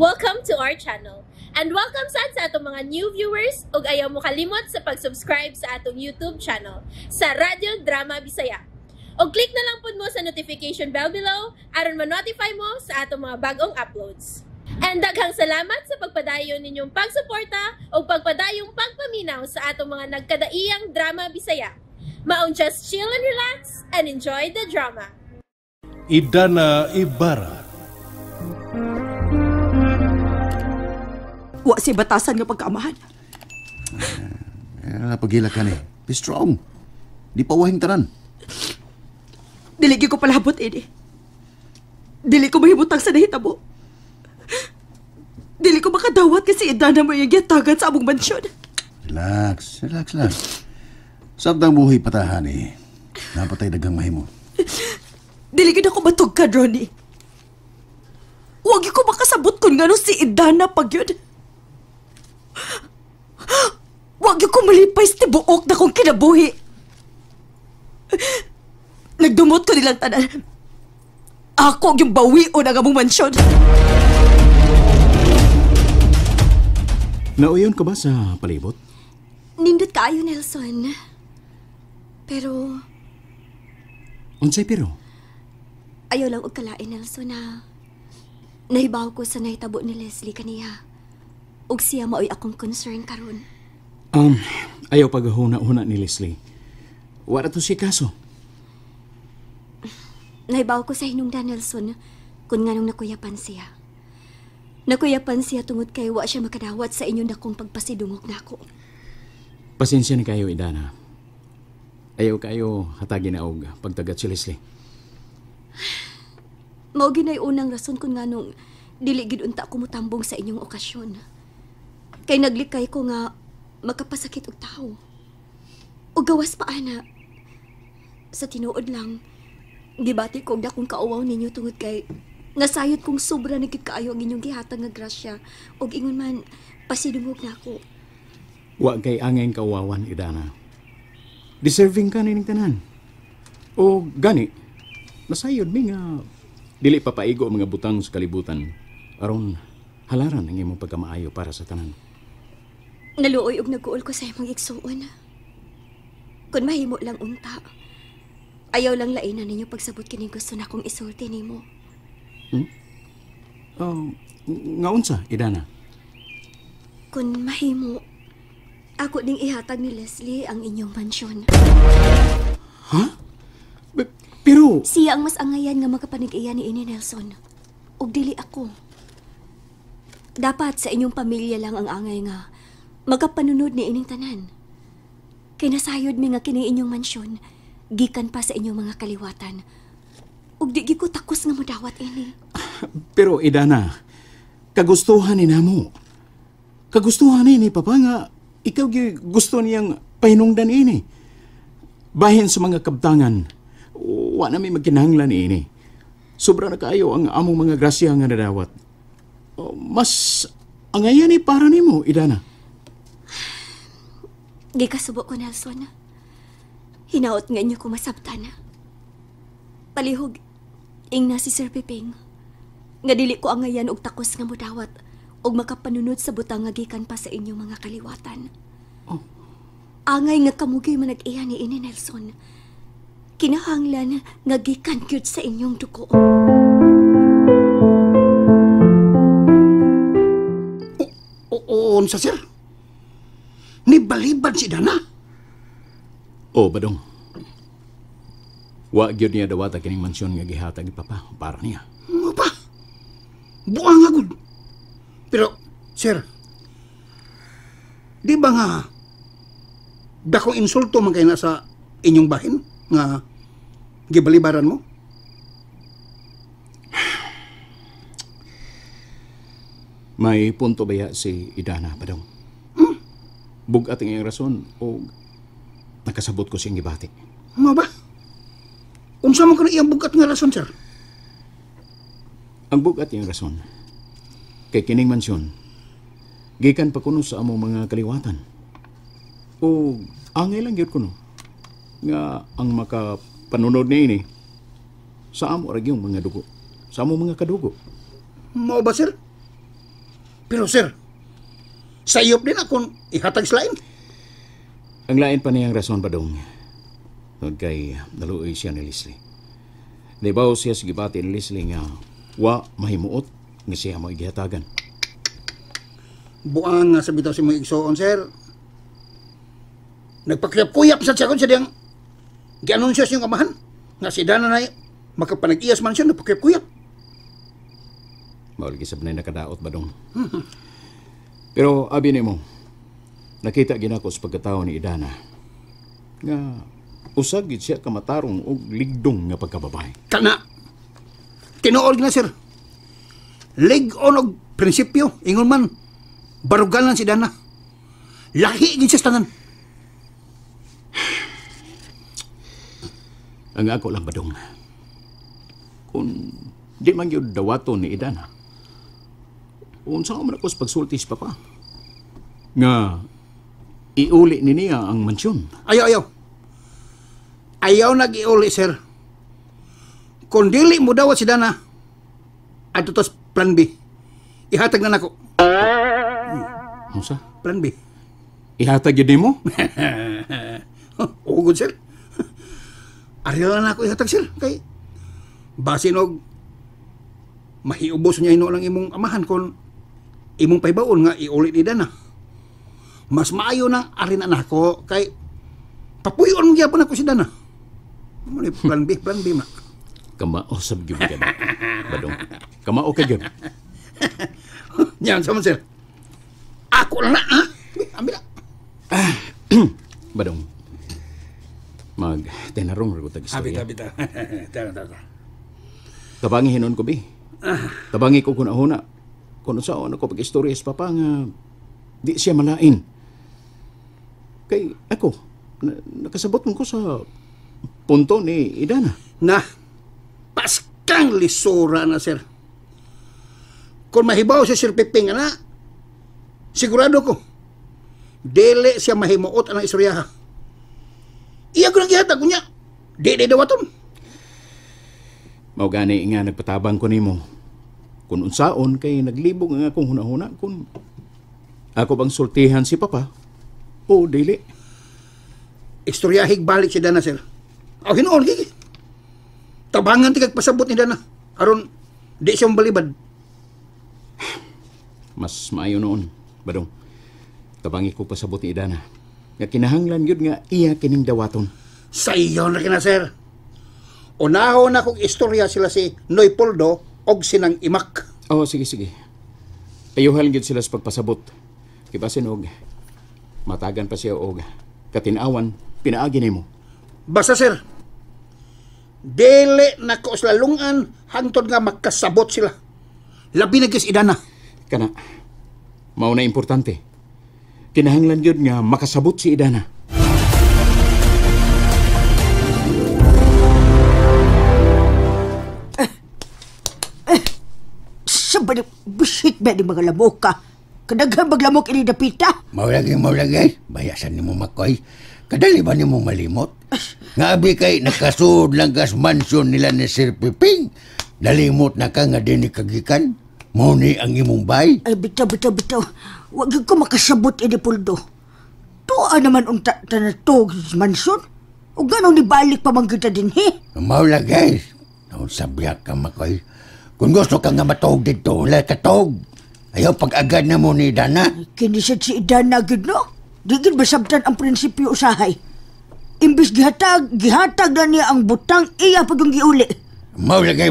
Welcome to our channel. And welcome sa atong mga new viewers ug ayaw mo kalimot sa pag-subscribe sa atong YouTube channel sa Radio Drama Bisaya. O click na lang pud mo sa notification bell below aron ma-notify mo sa atong mga bagong uploads. And daghang salamat sa pagpadayon ninyong pagsuporta o pagpadayong pagpaminaw sa atong mga nagkadaiyang Drama Bisaya. Maong just chill and relax and enjoy the drama. Idana Ibarra. Wa si batasan nga pagkaamahan. Pagila ka ni. Be strong. Di pa wahing tanan. Diligi ko palabot, ini. Dili ko mahimutang sa nahitabo. Dili ko makadawat kasi idana mo yung gitagan sa among mansyon. Relax lang. Sabdang buhay patahan eh. Napatay dagang mahimo. Dili gid ako matugkad, Ronnie. Huwag ko makasabot kung ngano si Idana pag yun. Huwag ko malipay sa tibuok na kong kinabuhi. Nagdumot ko nilang tanan. Ako yung bawi o ng among mansyon. Nauyon ka ba sa palibot? Nindot kaayo, Nelson. Pero Unsay pero? ayaw lang og kalain, Nelson, na nahibaw ko sa nahitabo ni Leslie kaniya. Ug siya maoy akong concern karon. Ayaw paghuna-huna ni Leslie. Wala to si kaso. Nahibaw ko sa hinungdan, Nelson, kung nganong nakuyapan siya. Nakuyapan siya tungod kay wa siya makadawat sa inyong dakong pagpasidungog nako. Pasensya ni kayo, Idana. Ayaw kayo hatagi na og pagtagat si Leslie. Mao ginay unang rason kung nganong dili gid unta ko mutambong sa inyong okasyon. Kay naglikay ko nga makapasakit og tao. O gawas pa ana. Sa tinuod lang, gibati ko og dakong kauwaw ninyo tungod kay nasayod kong sobra na gid kaayo ang inyong gihatag nga grasya og ingon man pasidungog nako. Wa kay angay kawawan, Idana. Deserving ka nining tanan. O gani, nasayod mi nga dili papaigo ang mga butang sa kalibutan aron halaran ang imong pagkamaayo para sa tanan. Naluoy og nagkuol ko sa imong igsuon. Kung mahimo lang unta, ayaw lang lainan ninyo pagsabot kining gusto na kong isulti nimo. Nga unsa, Idana? Kung mahimo, ako ding ihatag ni Leslie ang inyong mansyon. Ha? Pero Siya ang mas angayan nga makapanig-iya ni ini, Nelson. Ug dili ako. Dapat sa inyong pamilya lang ang angay nga magapanunod ni ining tanan. Kay nasayod mi nga kini inyong mansyon, gikan pa sa inyong mga kaliwatan. Ug di ko takos nga modawat ini. Pero Idana, kagustuhan ni namo. Kagustuhan ni Papa nga ikaw gusto niyang pahinungdan ini. Bahin sa mga kabtangan, wa na may magkinahanglan ini. Sobra na kaayo ang among mga grasya nga nadawat. Mas angayan ni para nimo, Idana. Di kasubo ko, Nelson. Hinaot nga inyo ko masabtan. Palihog, ingna si Sir Piping. Nga dili ko angayan og takos nga modawat og makapanunod sa butang nga gikan pa sa inyong mga kaliwatan. Oh. Angay nga kamugi manag-iya ni ini, Nelson. Kinahanglan nga gikan gyud sa inyong dugo. Unsa, sir? Ni balibad si Dana? Badong. Wa gyud niya dawata kining mansyon nga gihatag ni Papa para niya. Mo pa? Buang agud. Pero, sir, di ba nga dakong insulto man kayo na sa inyong bahin nga gibalibaran mo? May punto baya si Idana, Badong? Bugat ang iyang rason o nakasabot ko siyang gibati. Mo ba? Unsa man kana iyang bugat nga rason, sir? Ang bugat iyang rason kay kining mansyon gikan pa kuno sa among mga kaliwatan. O angay lang gyud kuno nga ang makapanunod niini sa amo ra gyung mga dugo. Sa among mga kadugo. Mao ba, sir? Pero sir, sayop din akong ihatag sa lain. Ang lain pa niyang rason, Badong. Tungod kay naluoy siya ni Leslie. Di ba siya sa gibati ni Leslie nga wa mahimuot nga siya mo igihatagan. Buang nga sa bitaw si mga igsoon, sir. Nagpakuyap-kuyap sa siya diyang gi-anunsyo siyang amahan. Nga si Dana na makapanag-iyas man siya, nagpakuyap-kuyap. Mawal gisab na nakadaot, Badong. Pero abi nimo, nakita ginako sa pagkatao ni Idana nga usag gid siya kamatarong og ligdong nga pagkababae. Kana, tinuol na sir. Lig-on og prinsipyo, ingon man, barugalan si Dana. Lahi gid siya sa tanan. Ang ako lang, Badong, kung di man yun dawaton ni Idana, unsa man ako sa pagsulti sa papa nga iuli ni niya ang mansyon. Ayaw. Ayaw nag-iuli, sir. Kung dili mo dawat si Dana, ato tos plan B. Ihatag na nako. Unsa? Plan B. Ihatag yun mo? Ugod, sir. Ariyo na ako ihatag, sir. Kay basin og mahiubos niya ino lang imong amahan kung imong paybaon nga iulit ni Dana. Mas maayo nang arin na nako kay papuyon mo gyapon ako si Dana. Mo ni plan B ma. Kamao sab gyud ka. Badong. Kamao ka gyud. Yan sama, sir. Ako lang na, ha? Ambil na. Badong. Tenarong ra ko tag istorya. Habita. Tara. Tabangi hinon ko bi. Tabangi ko kun ahuna. Kung saan ako pag-istorya sa papa nga di siya malain. Kay ako, nakasabot ko sa punto ni Idana. Na, paskang lisura na, sir. Kung mahibaw si Sir Piping na, sigurado ko, dili siya mahimuot ang istoryaha. Iya ko nang ihatag ko niya. Di dawaton. Mao gani nga nagpatabang ko nimo. Kung unsaon kay naglibog nga akong hunahuna kung ako bang sultihan si papa o dili. Istoryahig balik si Dana, sir. Aw, hinuon, gigi. Tabangan tigag pasabot ni Dana. Aron, di siya balibad. Mas maayo noon, Badong. Tabangi ko pasabot ni Idana. Nga kinahanglan yun nga iya kining dawaton. Sa iyo na kina, sir. Unahon na kong istorya sila si Noy Poldo og sinang Imak. Oh, sige. Ayuhal gyud sila sa pagpasabot. Kibasin og matagan pa siya og katinawan pinaagi nimo. Basta, sir, dili na ko sila lungan hangtod nga magkasabot sila. Labi na kis Idana. Kana, mao na importante. Kinahanglan yun nga makasabot si Idana. Sabay bisit ba di mga lamok ka? Kadaghan maglamok ini dapita? Maulagay. Bayasan ni mo makoy. Kadali ba ni mo malimot? Nga abi kay nakasud lang gas mansyon nila ni Sir Piping. Nalimot na ka nga din kagikan. Mo ni ang imong bay. Ay, bitaw. Wag ko makasabot ini Puldo. Tuwa naman ang tanatog sa mansyon. O ganong nibalik pa man kita din, he? Maulagay. Naon sabiyak ka makoy. Kung gusto ka nga matog dito, wala katog. Ayaw pag-agad na mo ni Dana. Kinisad si Idana agad, no? Di gid basabtan ang prinsipyo usahay. Imbis gihatag na niya ang butang, iya pa yung giuli. Maulagay.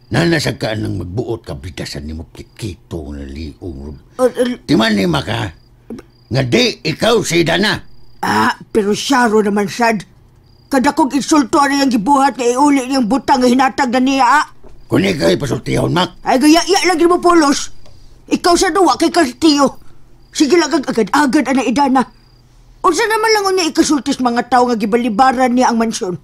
Nanasag ka nang magbuot ka bitasan ni mo kikito na liong. Timan ni Maka, nga di ikaw si Dana. Pero syaro naman sad. Kada kong insulto ang gibuhat na iuli niyang butang nga hinatag na niya, Kung ikaw ipasultihon, Mak. Ay, gaya lagi mo, Polos. Ikaw sa duwa kay Castillo. Sige lang agad-agad ang Idana. Unsa naman lang niya ikasultis mga tao nga gibalibaran niya ang mansyon.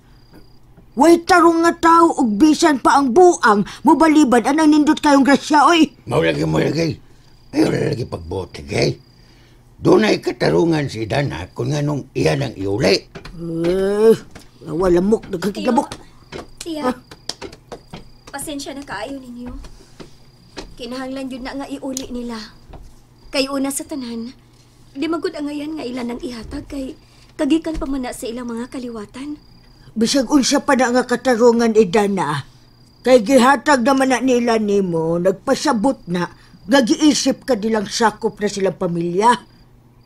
Way tarong nga tao ug bisan pa ang buang mobalibad anang nindot kayong grasya, oy. Maulagay. Ayaw lagi pagbuot, sige. Doon ay katarungan si Dana kung nga nung iyan ang iuli. Wala muk, nagkakigabok. Tiya, pasensya na kaayo ninyo. Kinahanglan yun na nga iuli nila. Kay una sa tanan, di magud angayan nga ilan ang ihatag kay kagikan pa man na sa ilang mga kaliwatan. Bisag unsa pa na nga katarungan idana. Kay gihatag naman na nila nimo, nagpasabot na, nagiisip ka nilang sakop na silang pamilya.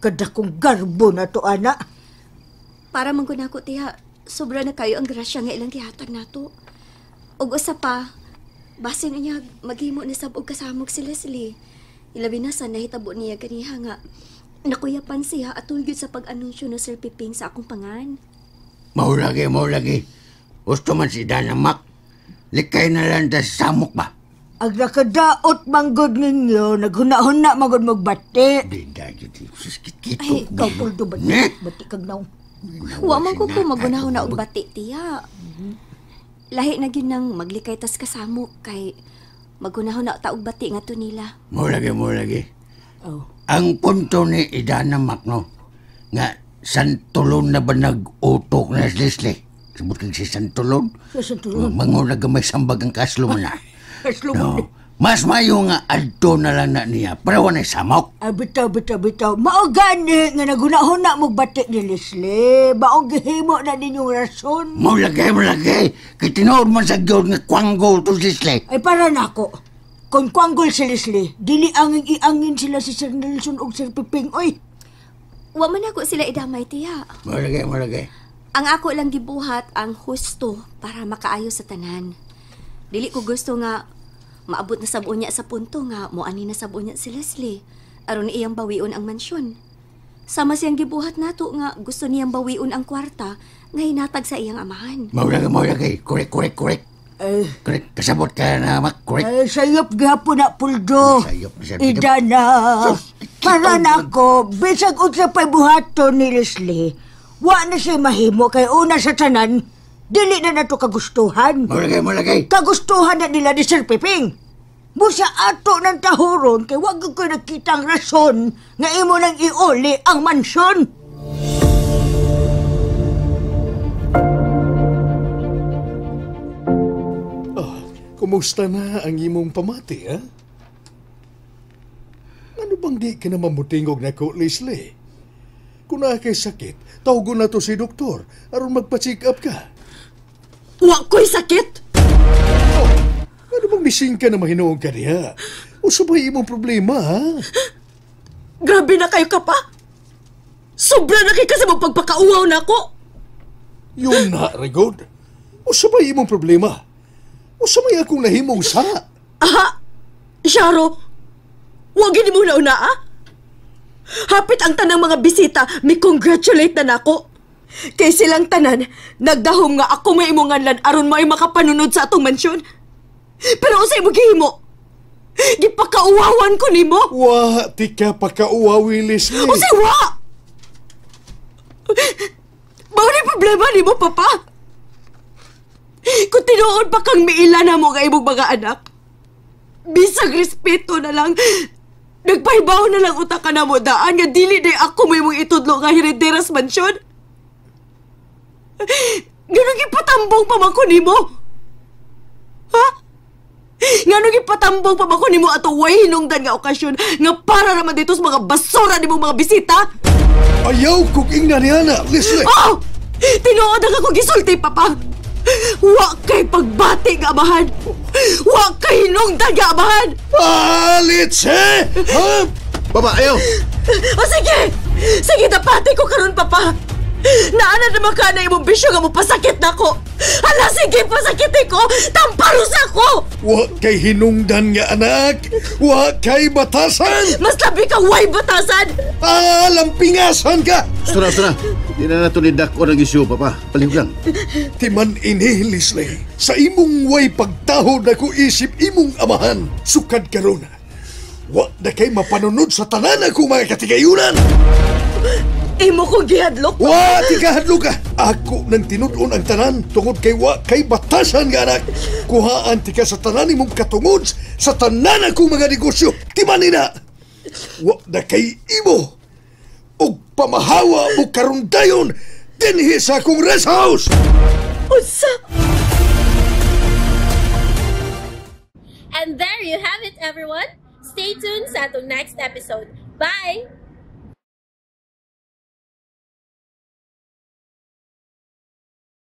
Kada kong garbo na to, ana. Para man ko tiya, sobra na kayo ang grasya nga ilang gihatag nato. Ug usa pa, basin niya maghimo ni sabog kasamog si Leslie. Ilabi na sa nahitabo niya ganiha nga nakuyapan siya atul gyud sa pag-anunsyo no Sir Piping sa akong pangan. Mao lagi. Gusto man si Dana Mac. Likay na lang ta sa samok ba? Ang nakadaot manggod ninyo, naghuna-huna manggod magbati. Di dahil sakit-kito. Ay, ikaw puldo bati. Bati kag naong. Wa man ko magunahon na og bati tiya. Lahi na gyud nang maglikay tas kasamok kay magunahon na ta og bati ngadto nila. Mao lagi. Oh. Ang punto ni Idana Mac, no, nga santulon na ba nag-utok na si Leslie? Sabot kang si santulon? Sa santulon? Mango na gamay sambag ang kaslo mo na. Kaslo mo. No, mas mayo nga adto na lang na niya, pero wanay samok. Bitaw. Mao gani nga naghuna-huna mo bati ni Leslie. Baong gihimo na ninyong rason. Mao lagi. Kay tinuod man sa gyud nga kwanggo to si Leslie. Ay, para na ako. Kung kwanggol si Leslie, dili angin sila si Sir Nelson o Sir Piping, oy. Wa man ako sila idamay tiya. Mao lagi. Ang ako lang gibuhat ang husto para makaayo sa tanan. Dili ko gusto nga maabot na sabo niya sa punto nga moani na sabo niya si Leslie aron iyang bawion ang mansyon. Sama siyang gibuhat nato nga gusto niyang bawion ang kwarta nga hinatag sa iyang amahan. Mao lagi. Correct. Correct. Kasabot ka na, Mac. Correct. Ay, sayop gihapon na puldo. Sayop na siya. Idana. Para na ako, bisag unsa pa'y buhaton ni Leslie, wa na siya mahimo kay una sa tanan, dili na nato kagustuhan. Mao lagi. Kagustuhan na nila ni Sir Piping. Busa ato ng tahuron kay wag ko nakita ang rason nga imo nang iuli ang mansyon. Kumusta na ang imong pamati, ha? Ano bang di ka na mamutingog na ko, Leslie? Kung na kay sakit, tawagon na to si doktor aron magpa-check up ka. Wa ko'y sakit! Oh, ano bang bising ka na mahinoong ka niya? O sabay imong problema, ha? Grabe na kayo ka pa! Sobra na kayo kasi magpagpakauaw na ako! Yun na, Rigod. O sabay imong problema? O sabay akong nahimong sa? Aha! Sharo! Wagin mo na una, ah? Hapit ang tanang mga bisita, may congratulate na nako. Kay silang tanan, nagdahom nga ako may imonganlan aron may makapanunod sa atong mansyon. Pero usay mo gihimo. Gipakauwawan ko nimo. Wa, ti ka pakauwawi, Leslie. Usay wa! Bawal yung problema nimo, Papa. Kung tinuod pa kang miila na mo nga imong mga anak, bisag respeto na lang, nagpahibaw na lang utak ka na mo daan nga dili na ako may mong itudlo nga herederas mansyon. Ganun ipatambong pa man ko nimo? Ha? Ganun ipatambong pa man ko nimo ato way hinungdan nga okasyon nga para naman dito sa mga basura ni mong mga bisita? Ayaw kong ingnan niya na, Leslie. Oh! Tinuod ang ako gisulti, Papa. Wa kay pagbati nga amahan. Wa kay hinungdan nga amahan. Alitse! Ha? Baba, ayaw! O sige! Sige, napati ko karon, Papa. Naana naman ka na imong bisyo nga mo pasakit na ko. Hala, sige, pasakitin ko. Tamparos ako! Wa kay hinungdan nga anak. Wa kay batasan. Mas labi kang way batasan. Lampingasan ka. Sura. Di na nato ni Dak o nag-isyo, Papa. Palihog lang. Timan ini, Leslie. Sa imong way pagtahod na ko isip imong amahan. Sukad karon. Wa na kay mapanunod sa tanan ako mga katigayunan. Imo kong gihadlok. Wa, tigahadlo ka. Ako nang tinud-on ang tanan tungod kay wa kay batasan nga anak. Kuhaan tika sa tanan imong katungod sa tanan akong mga negosyo. Timan nina. Wa na kay imo. Og pamahawa mo karon dayon dinhi sa akong rest house. Unsa? And there you have it, everyone. Stay tuned sa atong next episode. Bye!